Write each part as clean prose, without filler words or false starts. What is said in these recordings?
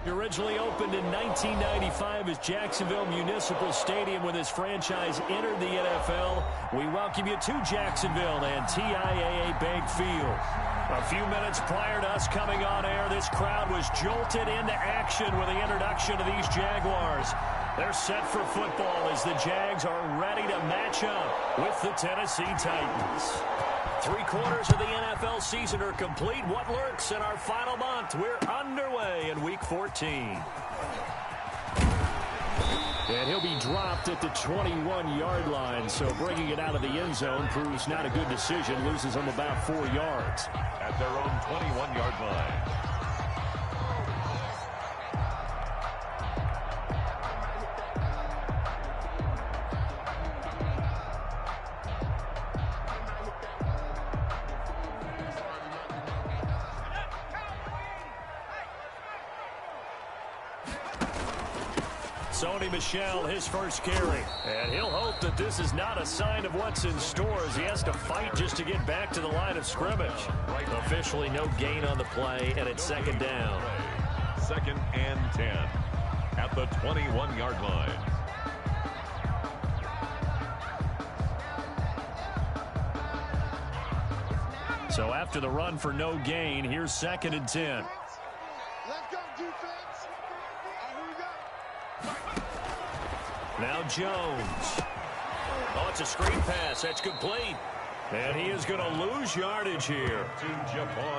Originally opened in 1995 as Jacksonville Municipal Stadium when this franchise entered the NFL. We welcome you to Jacksonville and TIAA Bank Field. A few minutes prior to us coming on air, this crowd was jolted into action with the introduction of these Jaguars. They're set for football as the Jags are ready to match up with the Tennessee Titans. 3/4 of the NFL season are complete. What lurks in our final month? We're underway in Week 14. And he'll be dropped at the 21-yard line, so bringing it out of the end zone proves not a good decision. Loses him about 4 yards. At their own 21-yard line. Sony Michel, his first carry. And he'll hope that this is not a sign of what's in store as he has to fight just to get back to the line of scrimmage. Officially no gain on the play, and it's second down. 2nd and 10 at the 21-yard line. So after the run for no gain, here's 2nd and 10. Let's go, defense. Now Jones. Oh, it's a screen pass. That's complete. And he is going to lose yardage here.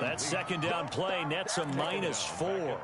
That second down play nets a -4.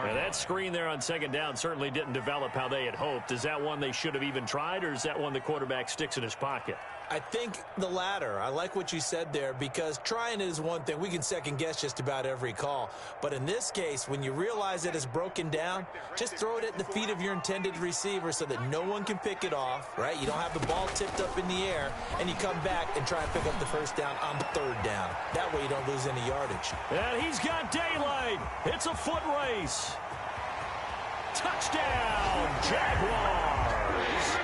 Now, that screen there on second down certainly didn't develop how they had hoped. Is that one they should have even tried, or is that one the quarterback sticks in his pocket? I think the latter. I like what you said there, because trying it is one thing. We can second-guess just about every call. But in this case, when you realize that it's broken down, just throw it at the feet of your intended receiver so that no one can pick it off, right? You don't have the ball tipped up in the air, and you come back and try and pick up the first down on the third down. That way you don't lose any yardage. And he's got daylight. It's a foot race. Touchdown, Jaguars.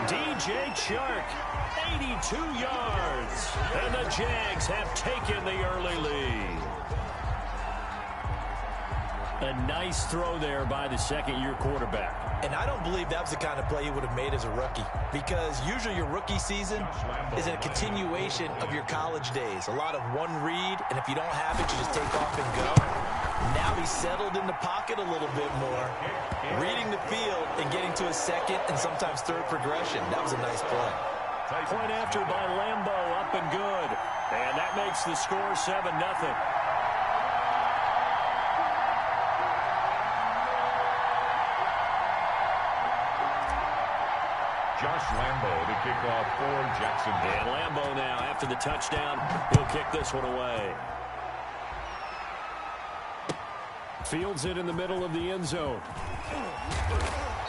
DJ Chark. 82 yards, and the Jags have taken the early lead. A nice throw there by the second-year quarterback. And I don't believe that was the kind of play he would have made as a rookie, because usually your rookie season is a continuation of your college days. A lot of one read, and if you don't have it, you just take off and go. Now he's settled in the pocket a little bit more, reading the field and getting to a second and sometimes third progression. That was a nice play. Point after by Lambo, up and good. And that makes the score 7-0. Josh Lambo to kick off for Jacksonville. And Lambo now, after the touchdown, he'll kick this one away. Fields it in the middle of the end zone.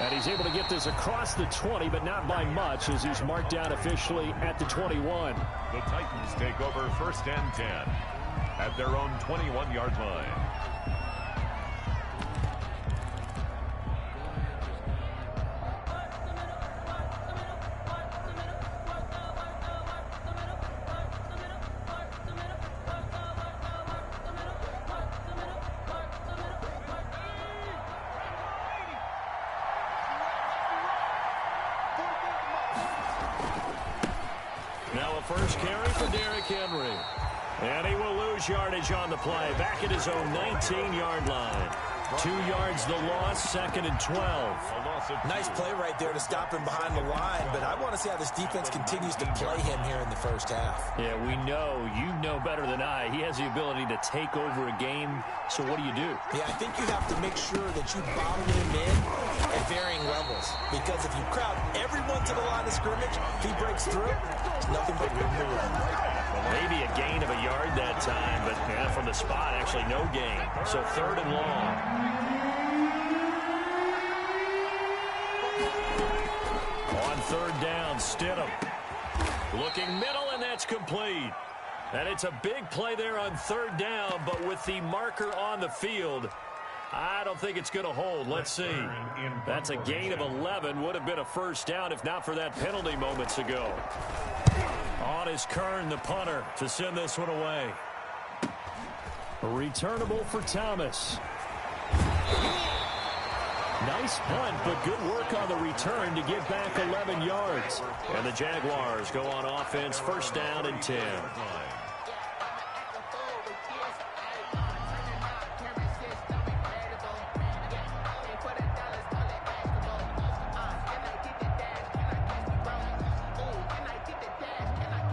And he's able to get this across the 20, but not by much, as he's marked down officially at the 21. The Titans take over 1st and 10 at their own 21-yard line. First carry for Derrick Henry. And he will lose yardage on the play. Back at his own 19-yard line. 2 yards the loss, 2nd and 12. Nice play right there to stop him behind the line, but I want to see how this defense continues to play him here in the first half. Yeah, we know. You know better than I. He has the ability to take over a game, so what do you do? Yeah, I think you have to make sure that you bottle him in at varying levels, because if you crowd everyone to the line of scrimmage, if he breaks through, it's nothing but room to run. Maybe a gain of a yard that time, but yeah, from the spot, actually no gain. So 3rd and long. On 3rd down, Stidham. Looking middle, and that's complete. And it's a big play there on 3rd down, but with the marker on the field, I don't think it's going to hold. Let's see. That's a gain of 11. Would have been a first down if not for that penalty moments ago. On is Kern, the punter, to send this one away. Returnable for Thomas. Nice punt, but good work on the return to get back 11 yards. And the Jaguars go on offense, first down and 10.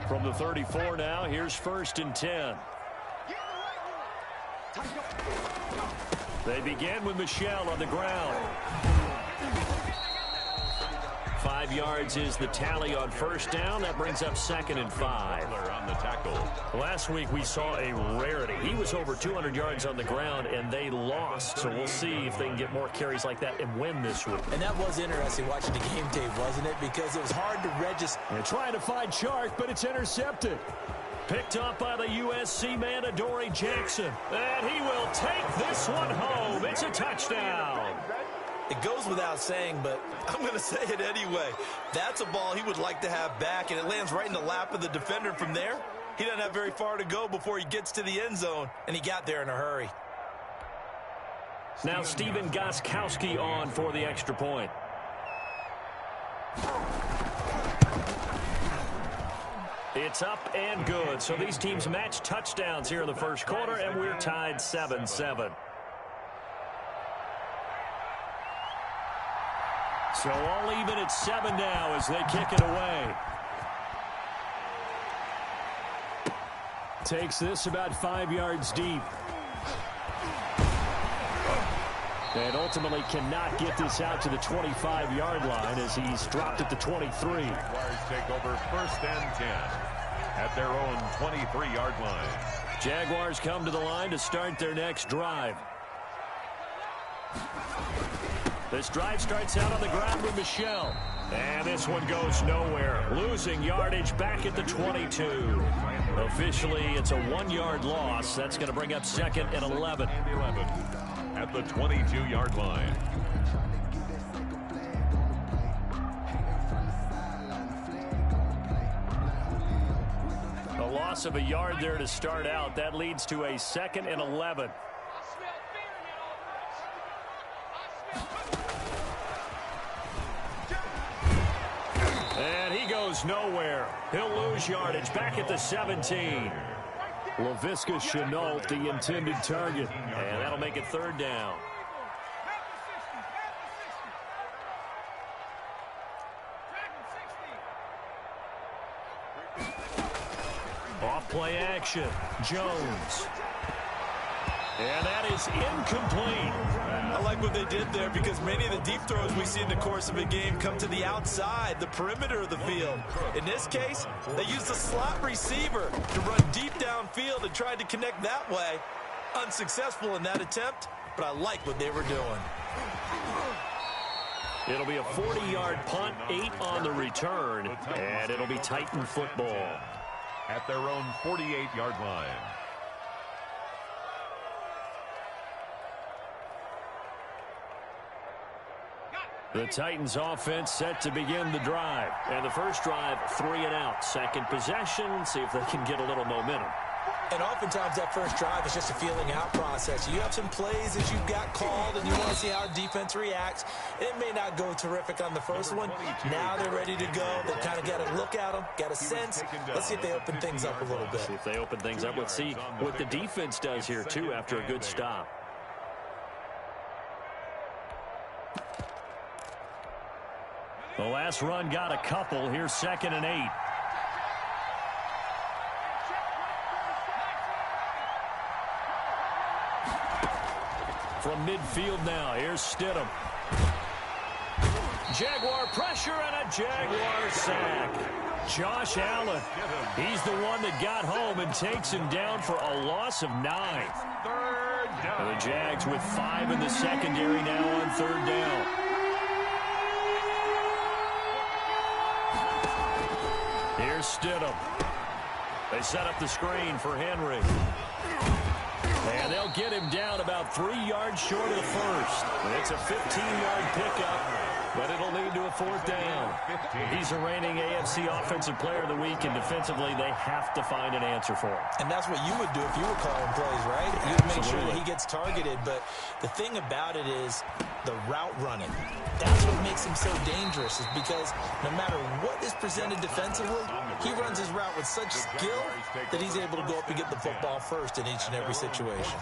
From the 34 now, here's first and 10. They begin with Michel on the ground. 5 yards is the tally on first down. That brings up second and 5. On the tackle. Last week we saw a rarity. He was over 200 yards on the ground, and they lost. So we'll see if they can get more carries like that and win this week. And that was interesting watching the game tape, wasn't it? Because it was hard to register. They're trying to find Chark, but it's intercepted. Picked up by the USC man, Adoree Jackson. And he will take this one home. It's a touchdown. It goes without saying, but I'm going to say it anyway. That's a ball he would like to have back, and it lands right in the lap of the defender. From there, he doesn't have very far to go before he gets to the end zone, and he got there in a hurry. Now Stephen Gostkowski on for the extra point. It's up and good. So these teams match touchdowns here in the first quarter, and we're tied 7-7. So all even at 7 now as they kick it away. Takes this about 5 yards deep. And ultimately cannot get this out to the 25-yard line as he's dropped at the 23. Jaguars take over first and 10 at their own 23-yard line. Jaguars come to the line to start their next drive. This drive starts out on the ground with Michel. And this one goes nowhere. Losing yardage back at the 22. Officially, it's a 1-yard loss. That's going to bring up second and 11. At the 22-yard line. A loss of a yard there to start out. That leads to a second and 11. And he goes nowhere. He'll lose yardage back at the 17. Laviska Shenault, the intended target. And that'll make it third down. Off play action. Jones. And that is incomplete. I like what they did there because many of the deep throws we see in the course of a game come to the outside, the perimeter of the field. In this case, they used a slot receiver to run deep downfield and tried to connect that way. Unsuccessful in that attempt, but I like what they were doing. It'll be a 40-yard punt, 8 on the return, and it'll be Titan football. At their own 48-yard line. The Titans offense set to begin the drive. And the first drive, 3 and out. Second possession, see if they can get a little momentum. And oftentimes that first drive is just a feeling out process. You have some plays that you've got called and you want to see how defense reacts. It may not go terrific on the first one. Now they're ready to go. They kind of got to look at them, got a sense. Let's see if they open things up a little bit. See if they open things up. Let's see what the defense does here, too, after a good stop. The last run got a couple. Here's second and 8. From midfield now, here's Stidham. Jaguar pressure and a Jaguar sack. Josh Allen, he's the one that got home and takes him down for a loss of 9. Third down. And the Jags with 5 in the secondary now on third down. Here's Stidham. They set up the screen for Henry. And they'll get him down about 3 yards short of the first. It's a 15-yard pickup. but it'll lead to a 4th down. He's a reigning AFC Offensive Player of the Week, and defensively they have to find an answer for him. And that's what you would do if you were calling plays, right? You'd make sure that he gets targeted. But the thing about it is the route running. That's what makes him so dangerous, is because no matter what is presented defensively, he runs his route with such skill that he's able to go up and get the football first in each and every situation.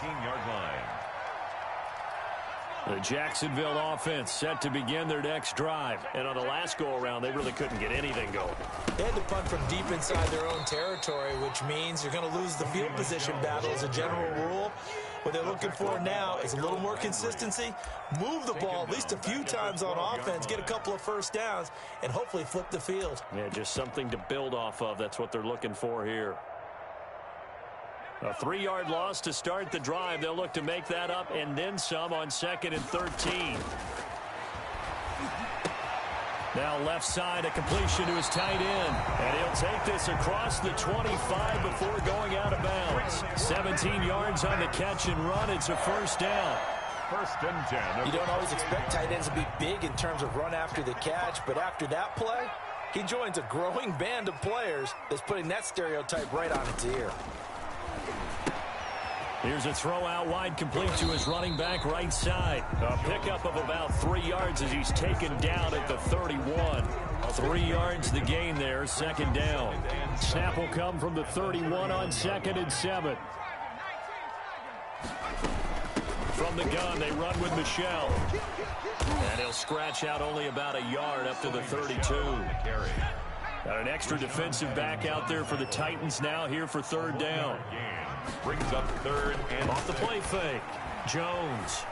The Jacksonville offense set to begin their next drive. And on the last go-around, they really couldn't get anything going. They had to punt from deep inside their own territory, which means you're going to lose the field position battle as a general rule. What they're looking for now is a little more consistency, move the ball at least a few times on offense, get a couple of first downs, and hopefully flip the field. Yeah, just something to build off of. That's what they're looking for here. A 3-yard loss to start the drive. They'll look to make that up and then some on 2nd and 13. Now left side, a completion to his tight end. And he'll take this across the 25 before going out of bounds. 17 yards on the catch and run. It's a 1st down. 1st and 10. You don't always expect tight ends to be big in terms of run after the catch, but after that play, he joins a growing band of players that's putting that stereotype right on its ear. Here's a throw out wide, complete to his running back right side. A pickup of about 3 yards as he's taken down at the 31. 3 yards the gain there, 2nd down. Snap will come from the 31 on 2nd and 7. From the gun, they run with Michelle. And he'll scratch out only about a yard up to the 32. Got an extra defensive back out there for the Titans now here for 3rd down. Brings up 3rd and off the play fake. Jones.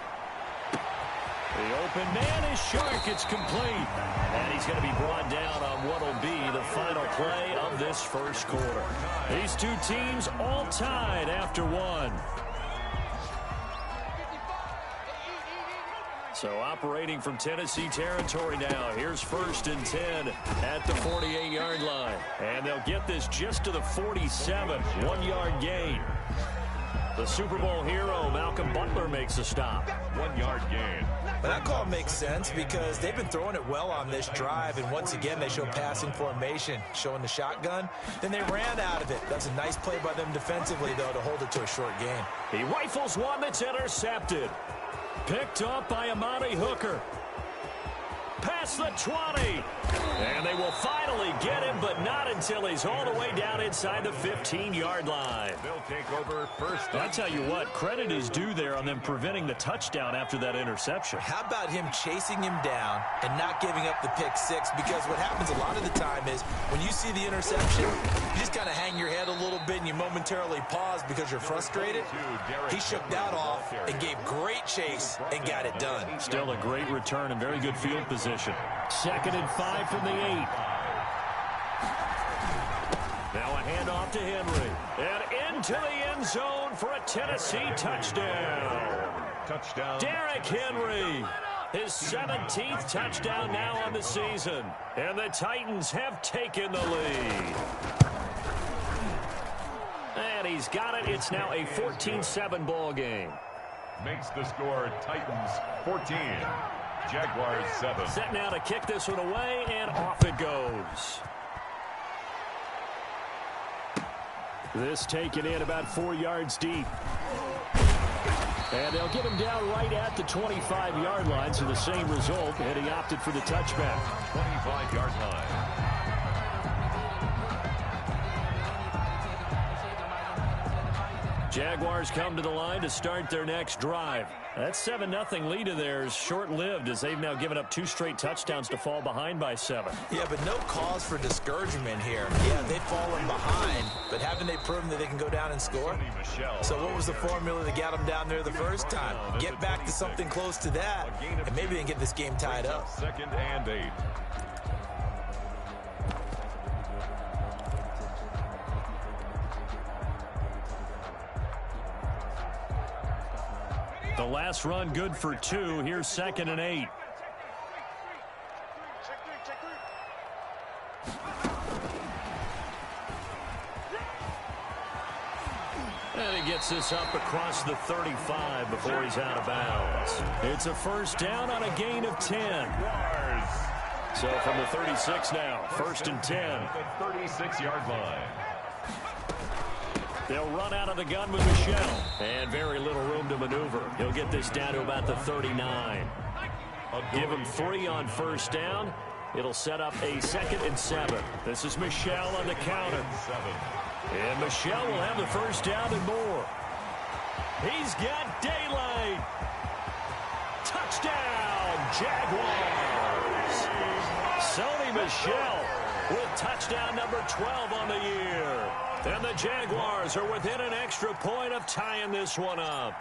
The open man is Shark. It's complete. And he's going to be brought down on what will be the final play of this 1st quarter. These two teams all tied after 1. So operating from Tennessee territory now. Here's 1st and 10 at the 48-yard line. And they'll get this just to the 47. 1-yard gain. The Super Bowl hero, Malcolm Butler, makes a stop. 1-yard gain. But that call makes sense because they've been throwing it well on this drive, and once again they show passing formation, showing the shotgun. Then they ran out of it. That's a nice play by them defensively, though, to hold it to a short gain. He rifles one that's intercepted. Picked up by Amani Hooker. Past the 20. And they will finally get him, but not until he's all the way down inside the 15-yard line. They'll take over 1st. I tell you what, credit is due there on them preventing the touchdown after that interception. How about him chasing him down and not giving up the pick 6? Because what happens a lot of the time is when you see the interception, you just kind of hang your head a little bit and you momentarily pause because you're frustrated. He shook that off and gave great chase and got it done. Still a great return and very good field position. 2nd and 5 from the 8. Now a handoff to Henry. And into the end zone for a Tennessee touchdown. Touchdown. Derrick Henry. His 17th touchdown now on the season. And the Titans have taken the lead. And he's got it. It's now a 14-7 ball game. Makes the score Titans 14. Jaguars 7. Set now to kick this one away, and off it goes. This taken in about 4 yards deep. And they'll get him down right at the 25-yard line, so the same result, and he opted for the touchback. 25-yard line. Jaguars come to the line to start their next drive. That 7-0 lead of theirs short-lived as they've now given up 2 straight touchdowns to fall behind by 7. Yeah, but no cause for discouragement here. Yeah, they've fallen behind, but haven't they proven that they can go down and score? So what was the formula that got them down there the first time? Get back to something close to that, and maybe they can get this game tied up. 2nd and 8. The last run good for 2. Here's 2nd and 8. And he gets this up across the 35 before he's out of bounds. It's a 1st down on a gain of 10. So from the 36 now, 1st and 10. At the 36-yard line. They'll run out of the gun with Michelle. And very little room to maneuver. He'll get this down to about the 39. Give him 3 on 1st down. It'll set up a 2nd and 7. This is Michelle on the counter. And Michelle will have the 1st down and more. He's got daylight. Touchdown, Jaguars. Sony Michel with touchdown number 12 on the year. And the Jaguars are within an extra point of tying this one up.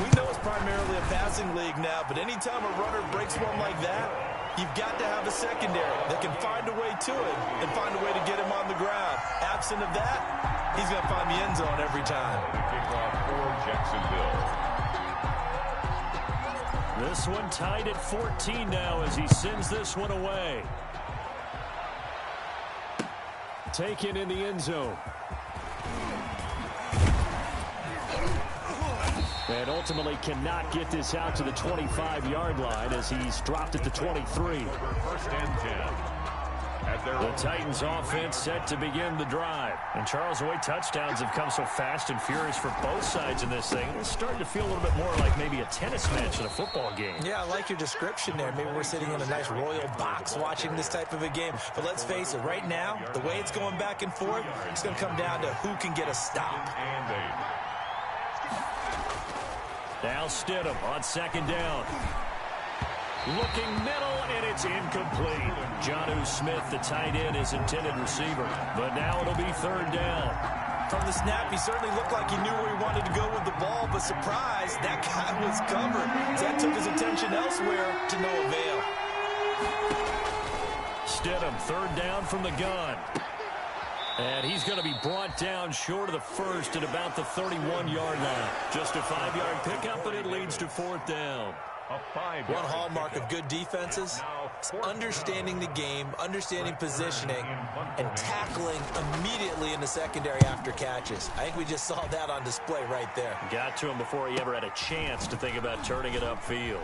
We know it's primarily a passing league now, but anytime a runner breaks one like that, you've got to have a secondary that can find a way to it and find a way to get him on the ground. Absent of that, he's going to find the end zone every time. The kickoff for Jacksonville. This one tied at 14 now as he sends this one away. Taken in the end zone. And ultimately cannot get this out to the 25-yard line as he's dropped at the 23. 1st and 10. The Titans offense set to begin the drive. And Charles, the way touchdowns have come so fast and furious for both sides in this thing, it's starting to feel a little bit more like maybe a tennis match than a football game. Yeah, I like your description there. Maybe we're sitting in a nice royal box watching this type of a game. But let's face it, right now, the way it's going back and forth, it's going to come down to who can get a stop. Now Stidham on 2nd down. Looking middle, and it's incomplete. Jonnu Smith, the tight end, is intended receiver. But now it'll be 3rd down. From the snap, he certainly looked like he knew where he wanted to go with the ball, but surprise, that guy was covered. So that took his attention elsewhere to no avail. Stidham, 3rd down from the gun. And he's going to be brought down short of the 1st at about the 31-yard line. Just a 5-yard pickup, and it leads to 4th down. One hallmark of good defenses is understanding the game, understanding positioning, and tackling immediately in the secondary after catches. I think we just saw that on display right there. Got to him before he ever had a chance to think about turning it upfield.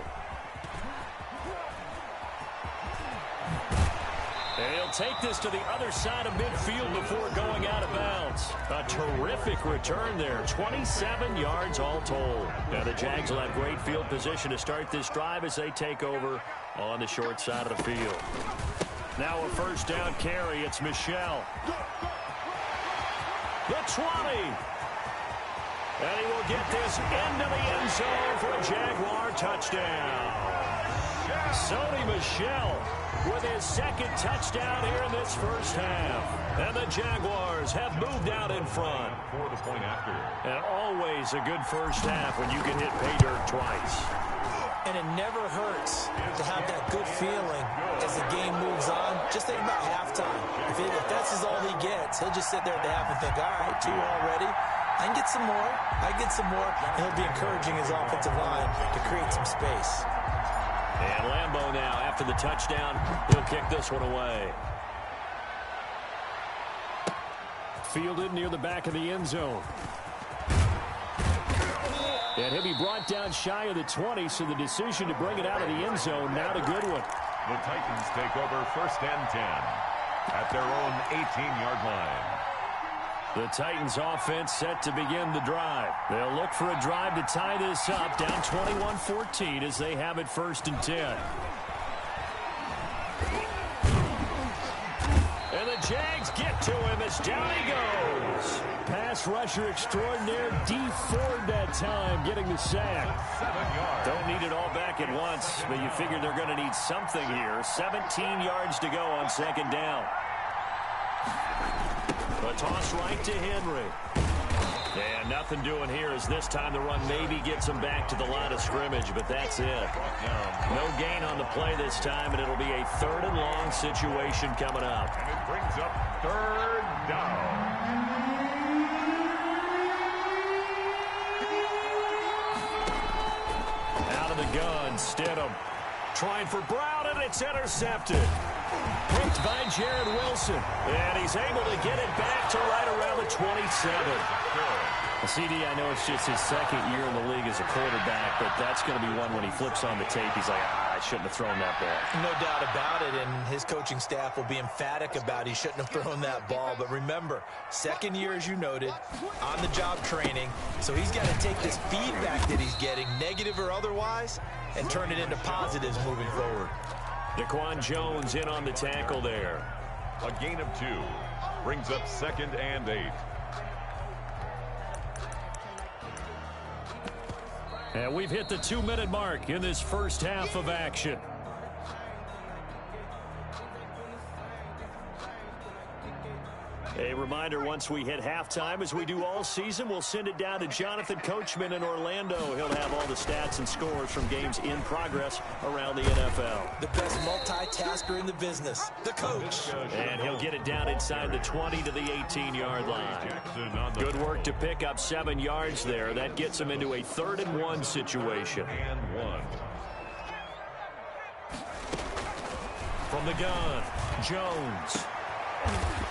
And he'll take this to the other side of midfield before going out of bounds. A terrific return there. 27 yards all told. Now the Jags will have great field position to start this drive as they take over on the short side of the field. Now a 1st down carry. It's Michel. The 20. And he will get this into the end zone for a Jaguar touchdown. Sony Michel with his 2nd touchdown here in this 1st half. And the Jaguars have moved out in front. For the point after. And always a good 1st half when you can hit pay dirt twice. And it never hurts to have that good feeling as the game moves on. Just think about halftime. If that's all he gets, he'll just sit there at the half and think, all right, 2 already. I can get some more. I get some more. And he'll be encouraging his offensive line to create some space. And Lambeau now, after the touchdown, he'll kick this one away. Fielded near the back of the end zone. And he'll be brought down shy of the 20, so the decision to bring it out of the end zone, not a good one. The Titans take over 1st and 10 at their own 18-yard line. The Titans offense set to begin the drive. They'll look for a drive to tie this up, down 21-14 as they have it 1st and 10. And the Jags get to him as down he goes. Pass rusher extraordinaire, D4 that time, getting the sack. 7 yards. Don't need it all back at once, but you figure they're going to need something here. 17 yards to go on 2nd down. A toss right to Henry. And nothing doing here as this time the run maybe gets him back to the line of scrimmage, but that's it. No gain on the play this time, and it'll be a 3rd and long situation coming up. And it brings up 3rd down. Out of the gun, Stidham. Trying for Brown, and it's intercepted. Picked by Jared Wilson. And he's able to get it back to right around the 27. CD, I know it's just his 2nd year in the league as a quarterback, but that's going to be one when he flips on the tape. He's like, I shouldn't have thrown that ball. No doubt about it, and his coaching staff will be emphatic about he shouldn't have thrown that ball. But remember, second year, as you noted, on-the-job training. So he's got to take this feedback that he's getting, negative or otherwise, and turn it into positives moving forward. Daquan Jones in on the tackle there. A gain of 2 brings up 2nd and 8. And we've hit the 2-minute mark in this first half of action. A reminder, once we hit halftime, as we do all season, we'll send it down to Jonathan Coachman in Orlando. He'll have all the stats and scores from games in progress around the NFL. The best multitasker in the business, the coach. And he'll get it down inside the 20 to the 18-yard line. Good work to pick up 7 yards there. That gets him into a 3rd and 1 situation. And 1. From the gun, Jones.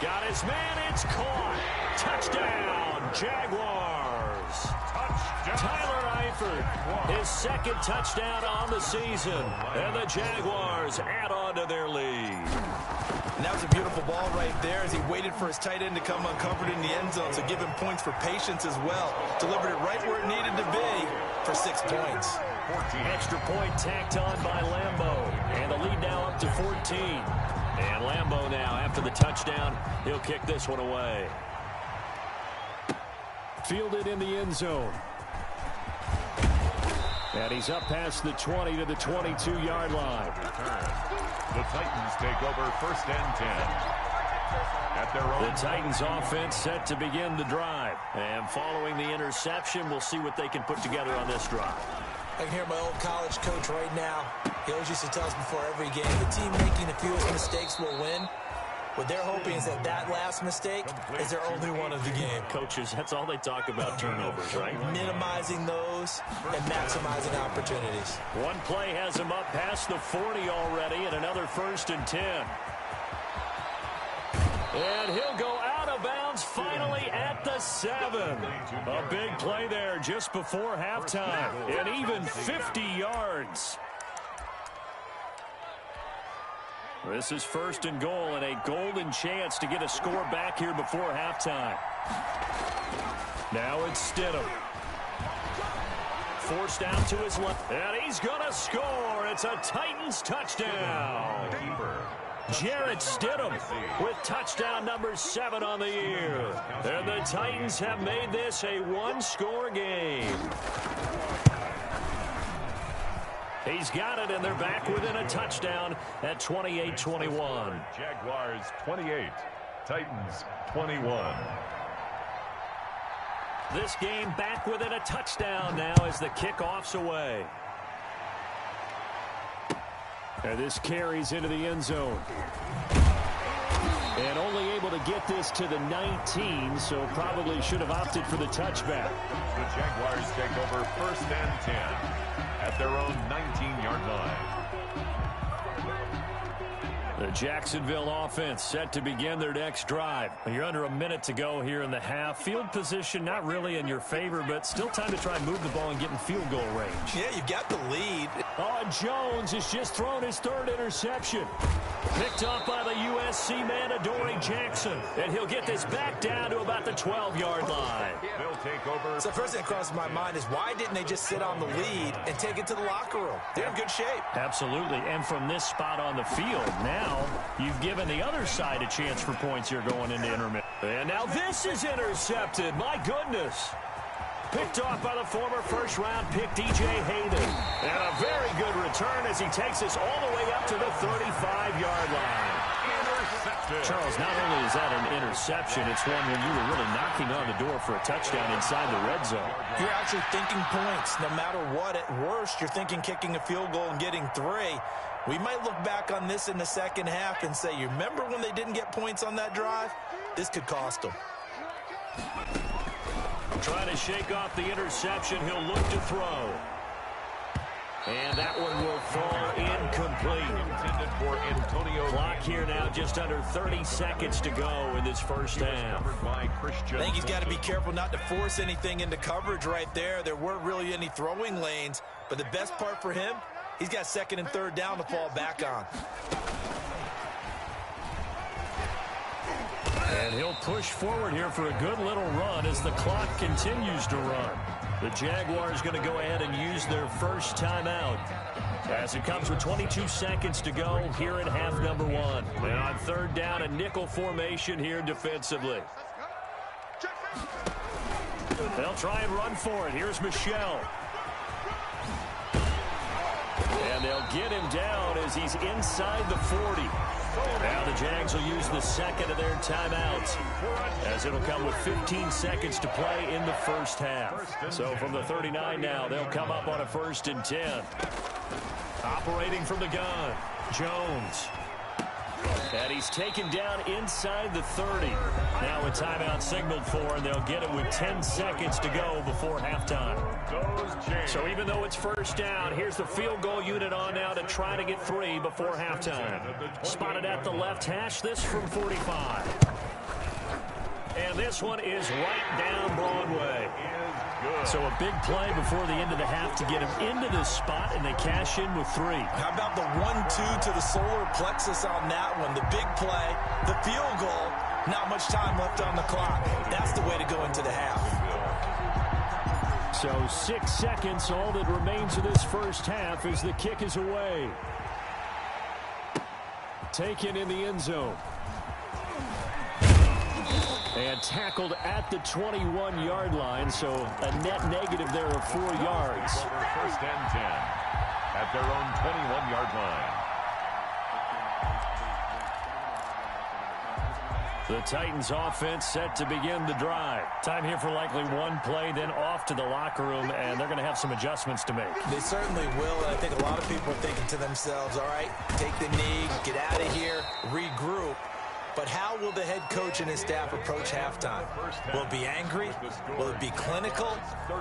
Got his man, it's caught. Touchdown, Jaguars. Touchdown. Tyler Eifert, his 2nd touchdown on the season. And the Jaguars add on to their lead. And that was a beautiful ball right there as he waited for his tight end to come uncovered in the end zone. So give him points for patience as well. Delivered it right where it needed to be for 6 points. 14. Extra point tacked on by Lambo. And the lead now up to 14. And Lambo now, after the touchdown, he'll kick this one away. Fielded in the end zone. And he's up past the 20 to the 22-yard line. The Titans take over 1st and 10. At their own. The Titans offense set to begin the drive. And following the interception, we'll see what they can put together on this drive. I can hear my old college coach right now. He always used to tell us before every game, the team making the fewest mistakes will win. What they're hoping is that last mistake is their only one of the game. Coaches, that's all they talk about, turnovers, right? Minimizing those and maximizing opportunities. One play has him up past the 40 already, and another 1st and 10. And he'll go out of bounds finally at the 7. A big play there just before halftime. And even 50 yards. This is 1st and goal and a golden chance to get a score back here before halftime. Now it's Stidham. Forced out to his left. And he's going to score. It's a Titans touchdown. Jarrett Stidham with touchdown number 7 on the year. And the Titans have made this a 1-score game. He's got it, and they're back within a touchdown at 28-21. Jaguars 28, Titans 21. This game back within a touchdown now as the kickoff's away. And this carries into the end zone. And only able to get this to the 19, so probably should have opted for the touchback. The Jaguars take over 1st and 10 at their own 19-yard line. The Jacksonville offense set to begin their next drive. You're under a minute to go here in the half. Field position not really in your favor, but still time to try and move the ball and get in field goal range. Yeah, you've got the lead. Oh, Jones has just thrown his 3rd interception. Picked off by the USC man, Adoree Jackson. And he'll get this back down to about the 12-yard line. They'll take over. So first thing that crosses my mind is why didn't they just sit on the lead and take it to the locker room? They're in good shape. Absolutely. And from this spot on the field, now you've given the other side a chance for points here going into intermission. And now this is intercepted. My goodness. Picked off by the former 1st-round pick, D.J. Hayden. And a very good return as he takes us all the way up to the 35-yard line. Intercepted. Charles, not only is that an interception, it's one when you were really knocking on the door for a touchdown inside the red zone. You're actually thinking points. No matter what, at worst, you're thinking kicking a field goal and getting 3. We might look back on this in the second half and say, you remember when they didn't get points on that drive? This could cost them. Trying to shake off the interception. He'll look to throw. And that one will fall incomplete. Intended for Antonio. Clock here now, just under 30 seconds to go in this first half. I think he's got to be careful not to force anything into coverage right there. There weren't really any throwing lanes, but the best part for him, he's got second and third down to fall back on. And he'll push forward here for a good little run as the clock continues to run. The Jaguars going to go ahead and use their first timeout as it comes with 22 seconds to go here at half number one. And on third down, a nickel formation here defensively. They'll try and run for it. Here's Michel. And they'll get him down as he's inside the 40. Now the Jags will use the second of their timeouts as it'll come with 15 seconds to play in the first half. So from the 39 now, they'll come up on a 1st and 10. Operating from the gun, Jones. And he's taken down inside the 30. Now a timeout signaled for, and they'll get it with 10 seconds to go before halftime. So even though it's first down, here's the field goal unit on now to try to get 3 before halftime. Spotted at the left hash, this from 45. And this one is right down Broadway. So a big play before the end of the half to get him into this spot, and they cash in with 3. How about the 1-2 to the solar plexus on that one? The big play, the field goal, not much time left on the clock. That's the way to go into the half. So 6 seconds, all that remains of this first half as the kick is away. Taken in the end zone. And tackled at the 21-yard line, so a net negative there of 4 yards. 1st and 10 at their own 21-yard line. The Titans offense set to begin the drive. Time here for likely one play, then off to the locker room, and they're going to have some adjustments to make. They certainly will, and I think a lot of people are thinking to themselves, all right, take the knee, get out of here, regroup. But how will the head coach and his staff approach halftime? Will it be angry? Will it be clinical?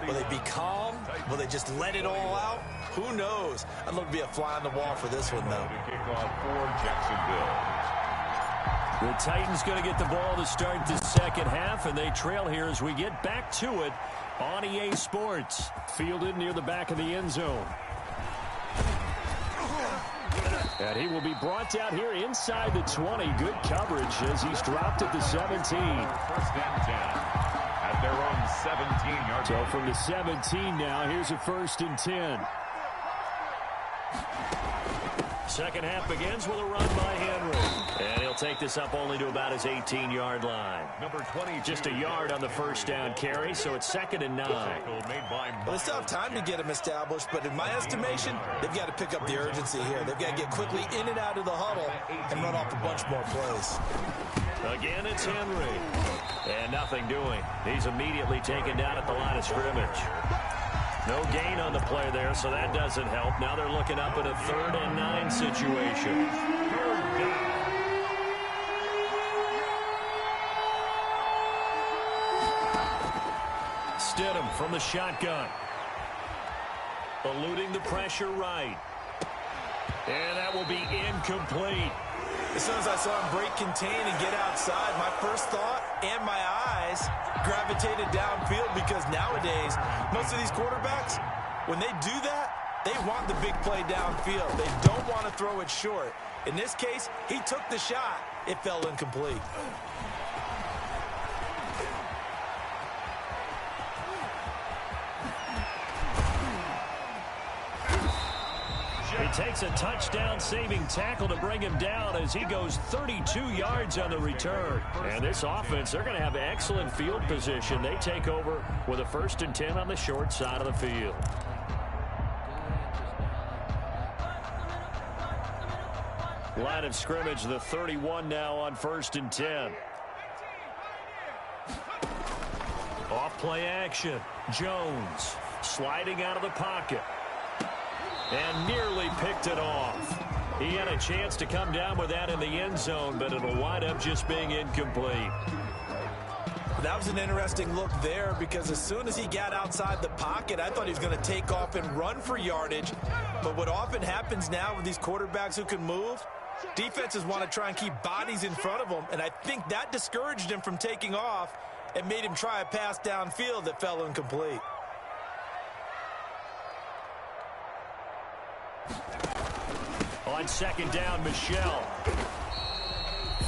Will they be calm? Will they just let it all out? Who knows? I'd love to be a fly on the wall for this one, though. Kickoff for Jacksonville. The Titans going to get the ball to start the second half, and they trail here as we get back to it on EA Sports. Fielded near the back of the end zone. And he will be brought down here inside the 20. Good coverage as he's dropped at the 17. 1st and 10 at their own 17-yard line. So from the 17 now, here's a 1st and 10. Second half begins with a run by Henry. And he'll take this up only to about his 18-yard line. Number 20, just a yard on the first down carry, so it's 2nd and 9. Well, they still have time to get him established, but in my estimation, they've got to pick up the urgency here. They've got to get quickly in and out of the huddle and run off a bunch more plays. Again, it's Henry. And nothing doing. He's immediately taken down at the line of scrimmage. No gain on the play there, so that doesn't help. Now they're looking up at a 3rd and 9 situation. Stidham from the shotgun. Eluding the pressure right. And that will be incomplete. As soon as I saw him break contain and get outside, my first thought and my eyes gravitated downfield, because nowadays, most of these quarterbacks, when they do that, they want the big play downfield. They don't want to throw it short. In this case, he took the shot. It fell incomplete. He takes a touchdown-saving tackle to bring him down as he goes 32 yards on the return. And this offense, they're going to have excellent field position. They take over with a 1st and 10 on the short side of the field. Line of scrimmage, the 31 now on 1st and 10. Off play action. Jones sliding out of the pocket. And nearly picked it off. He had a chance to come down with that in the end zone, but it'll wind up just being incomplete. That was an interesting look there, because as soon as he got outside the pocket, I thought he was going to take off and run for yardage. But what often happens now with these quarterbacks who can move, defenses want to try and keep bodies in front of them, and I think that discouraged him from taking off and made him try a pass downfield that fell incomplete. On second down, Michelle.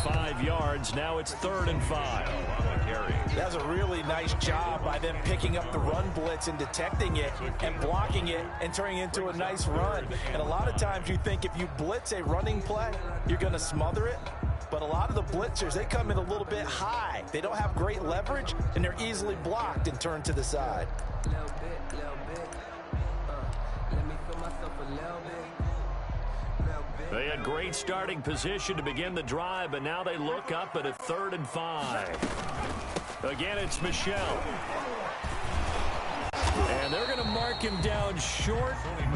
5 yards. Now it's 3rd and 5. That's a really nice job by them picking up the run blitz and detecting it and blocking it and turning it into a nice run. And a lot of times you think if you blitz a running play, you're going to smother it. But a lot of the blitzers, they come in a little bit high. They don't have great leverage, and they're easily blocked and turned to the side. Little bit. Let me feel myself a little bit. They had great starting position to begin the drive, but now they look up at a 3rd and 5. Again, it's Michelle. And they're going to mark him down short,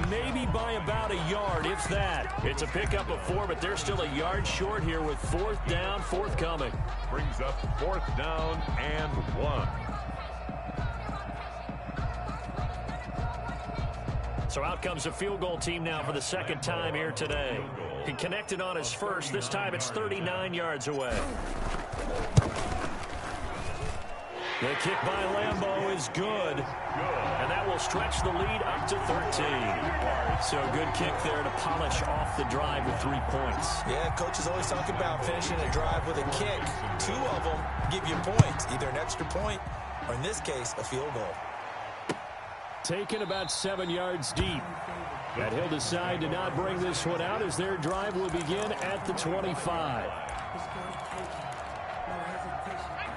maybe by about a yard, if that. It's a pickup of 4, but they're still a yard short here with 4th down, forthcoming. Brings up 4th down and 1. So out comes a field goal team now for the 2nd time here today. He connected on his first. This time it's 39 yards away. The kick by Lambeau is good. And that will stretch the lead up to 13. So good kick there to polish off the drive with 3 points. Yeah, coaches always talk about finishing a drive with a kick. 2 of them give you points, either an extra point or, in this case, a field goal. Taken about 7 yards deep. And he'll decide to not bring this one out as their drive will begin at the 25.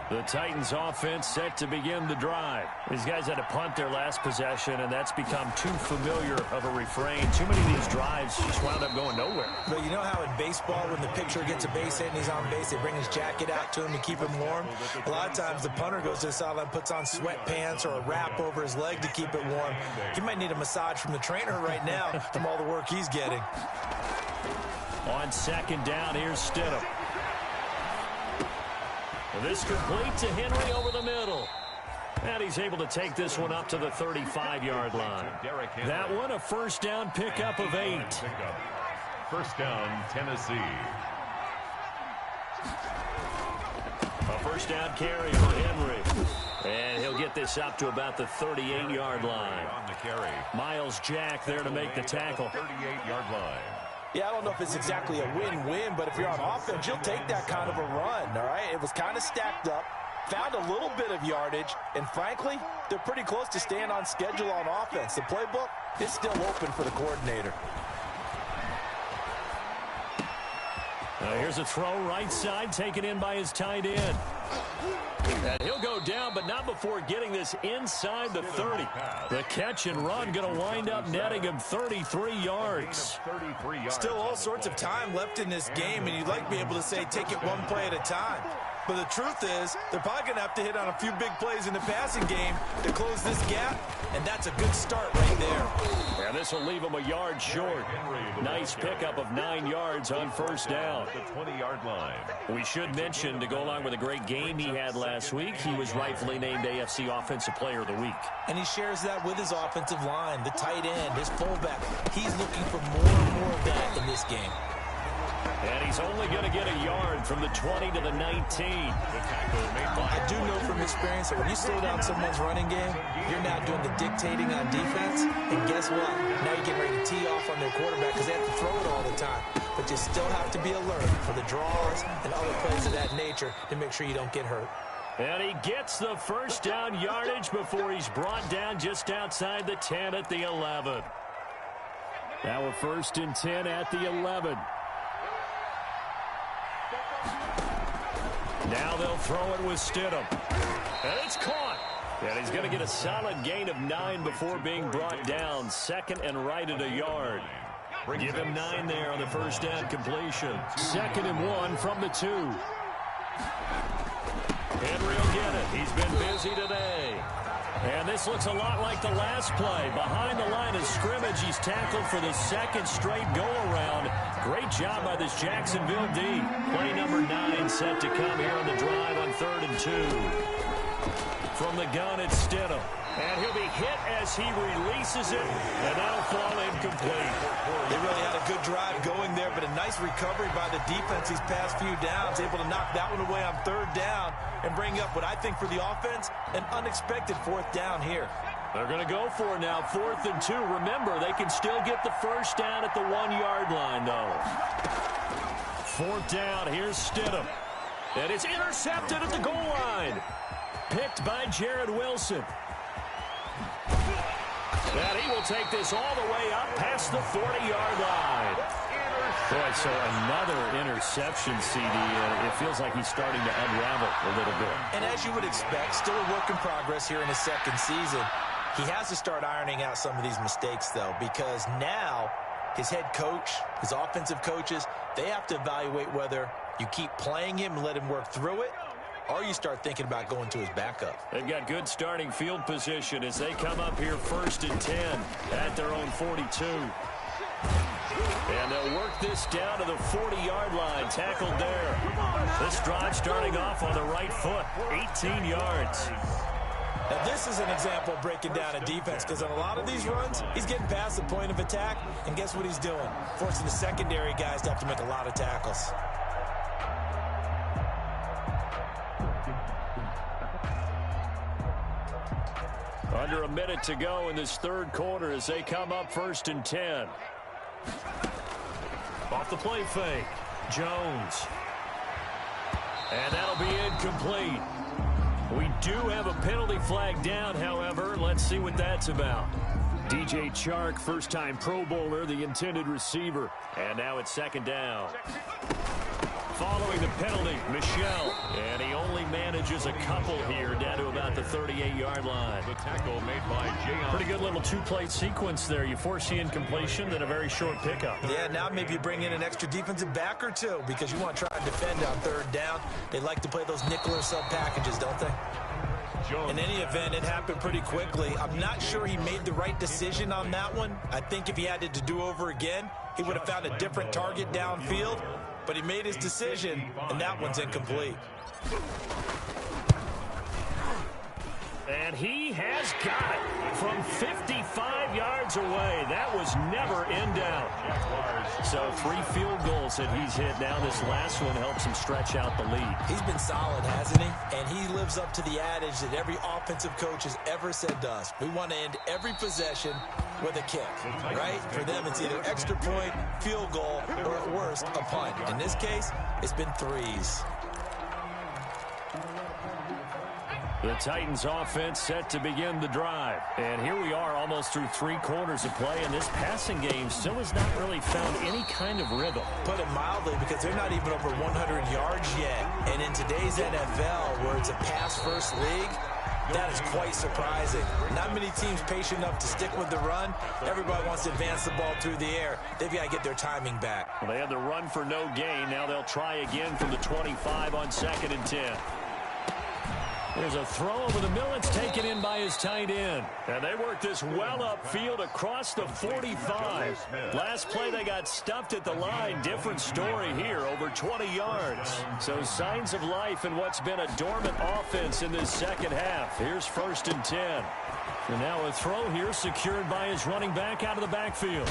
The Titans offense set to begin the drive. These guys had to punt their last possession, and that's become too familiar of a refrain. Too many of these drives just wound up going nowhere. But you know how in baseball, when the pitcher gets a base hit and he's on base, they bring his jacket out to him to keep him warm? A lot of times the punter goes to the sideline, puts on sweatpants or a wrap over his leg to keep it warm. He might need a massage from the trainer right now from all the work he's getting. On second down, here's Stidham. This complete to Henry over the middle. And he's able to take this one up to the 35-yard line. That one, a 1st down pickup of 8. 1st down, Tennessee. A 1st down carry for Henry. And he'll get this up to about the 38-yard line. On the carry. Miles Jack there to make the tackle. 38-yard line. Yeah, I don't know if it's exactly a win-win, but if you're on offense, you'll take that kind of a run, all right? It was kind of stacked up, found a little bit of yardage, and frankly, they're pretty close to staying on schedule on offense. The playbook is still open for the coordinator. Here's a throw right side, taken in by his tight end. And he'll go down, but not before getting this inside the 30. The catch and run going to wind up netting him 33 yards. Still all sorts of time left in this game, and you'd like to be able to say take it one play at a time. But the truth is, they're probably going to have to hit on a few big plays in the passing game to close this gap, and that's a good start right there. And this will leave him a yard short. Nice pickup of 9 yards on 1st down. The 20-yard line. We should mention, to go along with a great game he had last week, he was rightfully named AFC Offensive Player of the Week. And he shares that with his offensive line, the tight end, his fullback. He's looking for more and more of that in this game. And he's only going to get a yard from the 20 to the 19. I do know from experience that when you slow down someone's running game, you're now doing the dictating on defense. And guess what? Now you're getting ready to tee off on their quarterback because they have to throw it all the time. But you still have to be alert for the draws and other plays of that nature to make sure you don't get hurt. And he gets the 1st down yardage before he's brought down just outside the 10 at the 11. Now a 1st and 10 at the 11. Now they'll throw it with Stidham. And it's caught. And he's going to get a solid gain of 9 before being brought down. 2nd and right at a yard. Give him 9 there on the 1st down completion. 2nd and 1 from the 2. Henry will get it. He's been busy today. And this looks a lot like the last play. Behind the line of scrimmage, he's tackled for the 2nd straight go-around. Great job by this Jacksonville D. Play number 9 set to come here on the drive on 3rd and 2. From the gun, it's Stidham. And he'll be hit as he releases it, and that'll fall incomplete. They really had a good drive going there, but a nice recovery by the defense these past few downs, able to knock that one away on 3rd down and bring up what I think for the offense, an unexpected 4th down here. They're going to go for it now, 4th and 2. Remember, they can still get the first down at the 1-yard line, though. 4th down, here's Stidham. And it's intercepted at the goal line. Picked by Jared Wilson. And he will take this all the way up past the 40-yard line. Boy, so another interception, CD. It feels like he's starting to unravel a little bit. And as you would expect, still a work in progress here in his second season. He has to start ironing out some of these mistakes, though, because now his head coach, his offensive coaches, they have to evaluate whether you keep playing him and let him work through it, or you start thinking about going to his backup. They've got good starting field position as they come up here 1st and 10 at their own 42. And they'll work this down to the 40-yard line, tackled there. This drive starting off on the right foot, 18 yards. Now, this is an example of breaking down a defense, because on a lot of these runs, he's getting past the point of attack, and guess what he's doing? Forcing the secondary guys to have to make a lot of tackles. Under a minute to go in this third quarter as they come up 1st and 10. Off the play fake, Jones. And that'll be incomplete. We do have a penalty flag down, however. Let's see what that's about. DJ Chark, first-time Pro Bowler, the intended receiver. And now it's 2nd down. Following the penalty, Michel. And he only manages a couple here, down to about the 38-yard line. The tackle made by J.R. Pretty good little two-play sequence there. You force the incompletion, then a very short pickup. Yeah, now maybe you bring in an extra defensive back or two, because you want to try and defend on 3rd down. They like to play those nickel or sub packages, don't they? In any event, it happened pretty quickly. I'm not sure he made the right decision on that one. I think if he had it to do over again, he would have found a different target downfield. But he made his decision, and that one's incomplete. And he has got it from 55 yards away. That was never in doubt. So 3 field goals that he's hit now. This last one helps him stretch out the lead. He's been solid, hasn't he? And he lives up to the adage that every offensive coach has ever said to us. We want to end every possession with a kick, right? For them, it's either extra point, field goal, or at worst, a punt. In this case, it's been 3s. The Titans offense set to begin the drive. And here we are almost through 3 quarters of play, and this passing game still has not really found any kind of rhythm. Put it mildly, because they're not even over 100 yards yet. And in today's NFL, where it's a pass-first league, that is quite surprising. Not many teams patient enough to stick with the run. Everybody wants to advance the ball through the air. They've got to get their timing back. Well, they had the run for no gain. Now they'll try again from the 25 on 2nd and 10. There's a throw over the middle. It's taken in by his tight end. And they work this well upfield across the 45. Last play they got stuffed at the line. Different story here, over 20 yards. So signs of life in what's been a dormant offense in this second half. Here's 1st and 10. And now a throw here secured by his running back out of the backfield.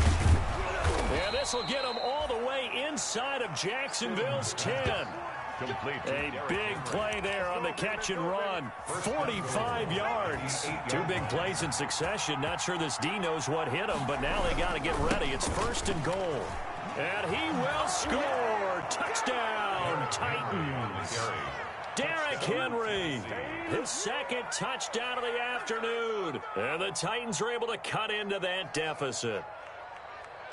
And this will get him all the way inside of Jacksonville's 10. A big play there on the catch and run. 45 yards. 2 big plays in succession. Not sure this D knows what hit him, but now they got to get ready. It's 1st and goal. And he will score. Touchdown, Titans. Derrick Henry, his 2nd touchdown of the afternoon. And the Titans are able to cut into that deficit.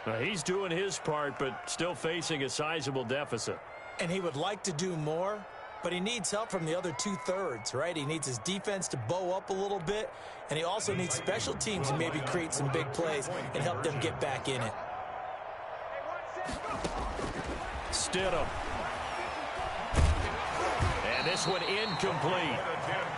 Now, he's doing his part, but still facing a sizable deficit. And he would like to do more, but he needs help from the other 2/3, right? He needs his defense to bow up a little bit, and he also needs special teams to maybe create some big plays and help them get back in it. Stidham. And this one incomplete.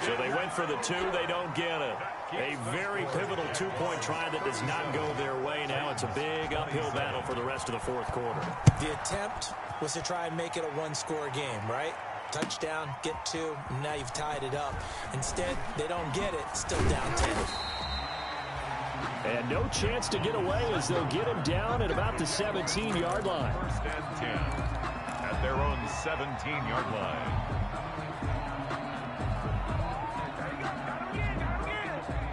So they went for the 2. They don't get it. A very pivotal 2-point try that does not go their way. Now it's a big uphill battle for the rest of the 4th quarter. The attempt was to try and make it a 1-score game, right? Touchdown, get 2, and now you've tied it up. Instead, they don't get it, still down 10. And no chance to get away as they'll get him down at about the 17-yard line. 1st and 10 at their own 17-yard line.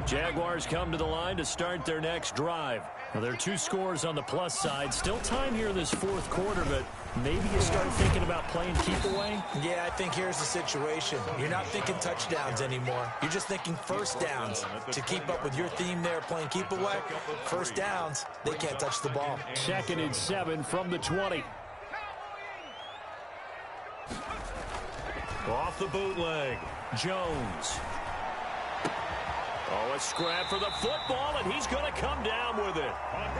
Jaguars come to the line to start their next drive. Now, there are 2 scores on the plus side. Still time here in this fourth quarter, but maybe you start thinking about playing keep away? Yeah, I think here's the situation. You're not thinking touchdowns anymore. You're just thinking first downs. To keep up with your theme there, playing keep away, first downs, they can't touch the ball. 2nd and 7 from the 20. Off the bootleg, Jones. Oh, a scrap for the football, and he's going to come down with it.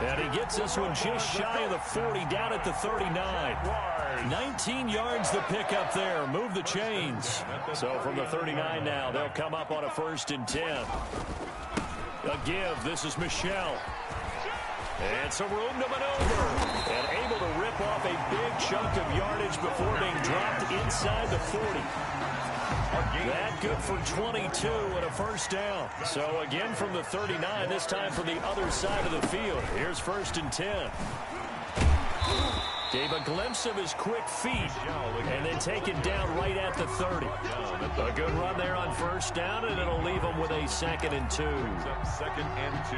And he gets this one just shy of the 40, down at the 39. 19 yards the pick up there. Move the chains. So from the 39 now, they'll come up on a 1st and 10. A give. This is Michelle. And some room to maneuver. And able to rip off a big chunk of yardage before being dropped inside the 40. That good for 22 and a first down. So again from the 39, this time from the other side of the field. Here's 1st and 10. Gave a glimpse of his quick feet and then taken down right at the 30. A good run there on 1st down, and it'll leave him with a 2nd and 2. 2nd and 2.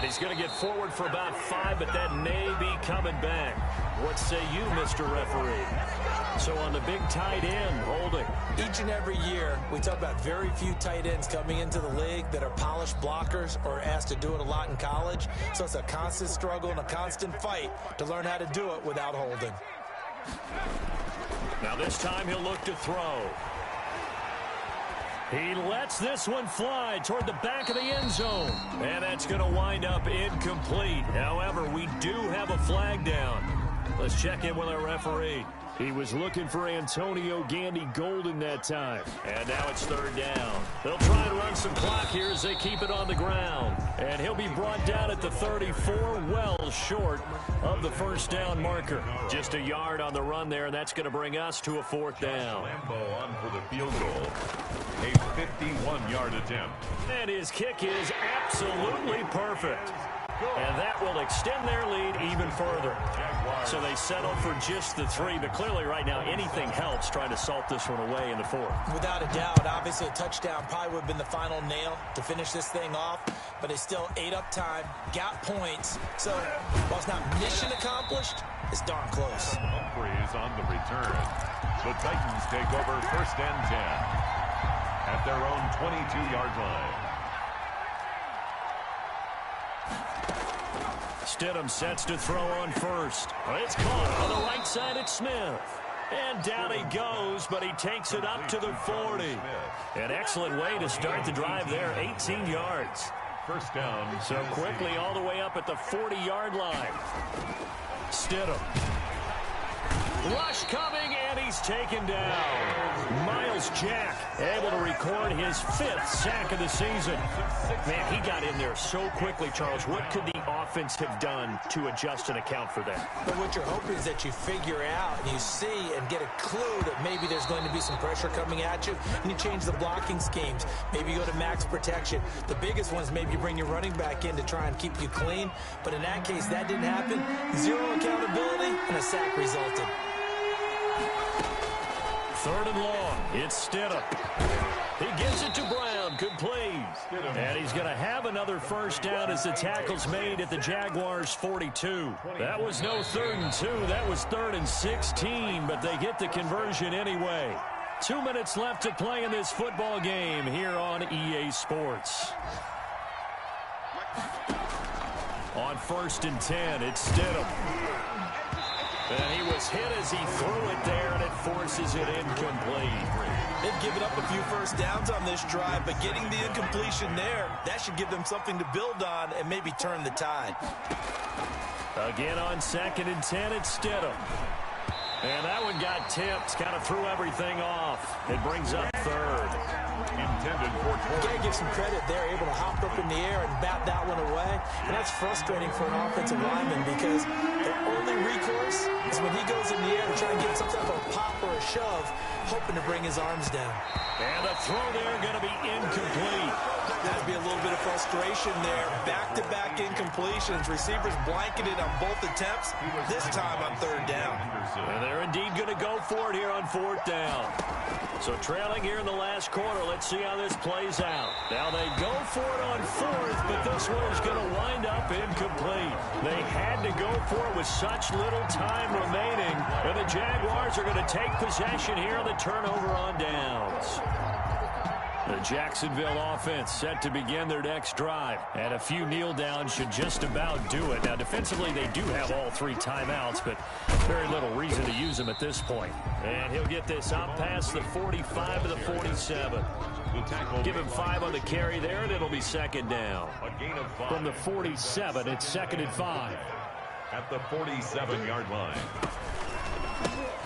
He's going to get forward for about 5, but that may be coming back. What say you, Mr. Referee? So on the big tight end, holding. Each and every year, we talk about very few tight ends coming into the league that are polished blockers or asked to do it a lot in college. So it's a constant struggle and a constant fight to learn how to do it without holding. Now this time he'll look to throw. He lets this one fly toward the back of the end zone. And that's going to wind up incomplete. However, we do have a flag down. Let's check in with our referee. He was looking for Antonio Gandy Golden that time. And now it's 3rd down. They'll try and run some clock here as they keep it on the ground. And he'll be brought down at the 34, well short of the 1st down marker. Just a yard on the run there, and that's going to bring us to a 4th down. Lambo on for the field goal. A 51-yard attempt. And his kick is absolutely perfect. And that will extend their lead even further. So they settle for just the 3, but clearly right now anything helps trying to salt this one away in the 4th. Without a doubt, obviously a touchdown probably would have been the final nail to finish this thing off, but it's still ate up time, got points. So while it's not mission accomplished, it's darn close. Humphreys on the return. The Titans take over 1st and 10 at their own 22-yard line. Stidham sets to throw on 1st. It's caught on the right side at Smith. And down he goes, but he takes it up to the 40. An excellent way to start the drive there, 18 yards. 1st down. So quickly all the way up at the 40-yard line. Stidham. Rush coming, and he's taken down. Miles Jack able to record his 5th sack of the season. Man, he got in there so quickly, Charles. What could the offense have done to adjust and account for that? But what you're hoping is that you figure out and you see and get a clue that maybe there's going to be some pressure coming at you, and you change the blocking schemes. Maybe you go to max protection. The biggest one is maybe you bring your running back in to try and keep you clean. But in that case, that didn't happen. 0 accountability, and a sack resulted. 3rd and long. It's Stidham. He gives it to Brown. Complete. And he's going to have another 1st down as the tackle's made at the Jaguars' 42. That was no 3rd and 2. That was 3rd and 16, but they get the conversion anyway. 2 minutes left to play in this football game here on EA Sports. On 1st and 10, it's Stidham. And he was hit as he threw it there, and it forces it incomplete. They've given up a few 1st downs on this drive, but getting the incompletion there, that should give them something to build on and maybe turn the tide. Again on 2nd and 10, it's Stidham. And that one got tipped, kind of threw everything off. It brings up third. Intended for You got to give some credit. They're able to hop up in the air and bat that one away. And that's frustrating for an offensive lineman because the only recourse is when he goes in the air to try and get some type of pop or a shove, hoping to bring his arms down. And the throw there going to be incomplete. That'd be a little bit of frustration there. Back-to-back incompletions. Receivers blanketed on both attempts, this time on third down. And they're indeed going to go for it here on fourth down. So trailing here in the last quarter. Let's see how this plays out. Now they go for it on fourth, but this one is going to wind up incomplete. They had to go for it with such little time remaining. And the Jaguars are going to take possession here on the turnover on downs. The Jacksonville offense set to begin their next drive. And a few kneel downs should just about do it. Now, defensively, they do have all three timeouts, but very little reason to use them at this point. And he'll get this out past the 45 to the 47. Give him 5 on the carry there, and it'll be second down. A gain of 5. From the 47, it's second and 5. At the 47-yard line.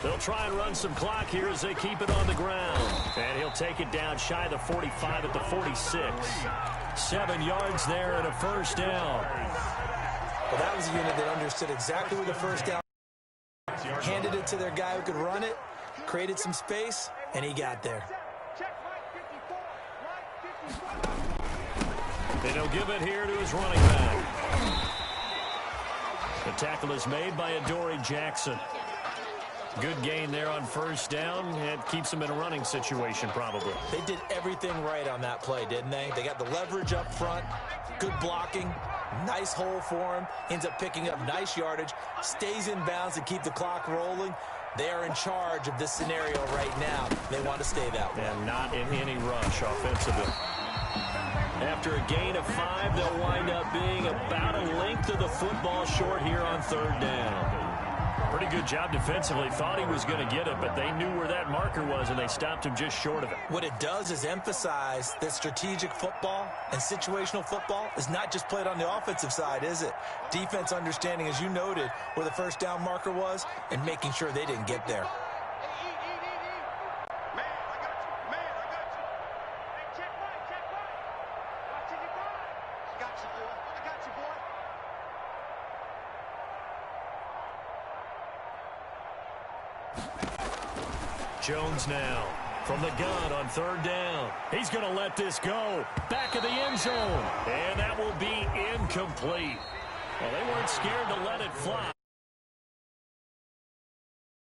They'll try and run some clock here as they keep it on the ground. And he'll take it down shy of the 45 at the 46. 7 yards there and a first down. Well, that was a unit that understood exactly where the first down. Handed it to their guy who could run it, created some space, and he got there. And he'll give it here to his running back. The tackle is made by Adoree Jackson. Good gain there on first down. It keeps them in a running situation, probably. They did everything right on that play, didn't they? They got the leverage up front, good blocking, nice hole for him, ends up picking up nice yardage, stays in bounds to keep the clock rolling. They are in charge of this scenario right now. They want to stay that way. And not in any rush offensively. After a gain of 5, they'll wind up being about a length of the football short here on third down. Pretty good job defensively. Thought he was going to get it, but they knew where that marker was, and they stopped him just short of it. What it does is emphasize that strategic football and situational football is not just played on the offensive side, is it? Defense understanding, as you noted, where the first down marker was and making sure they didn't get there. Jones now from the gun on third down. He's going to let this go. Back of the end zone. And that will be incomplete. Well, they weren't scared to let it fly.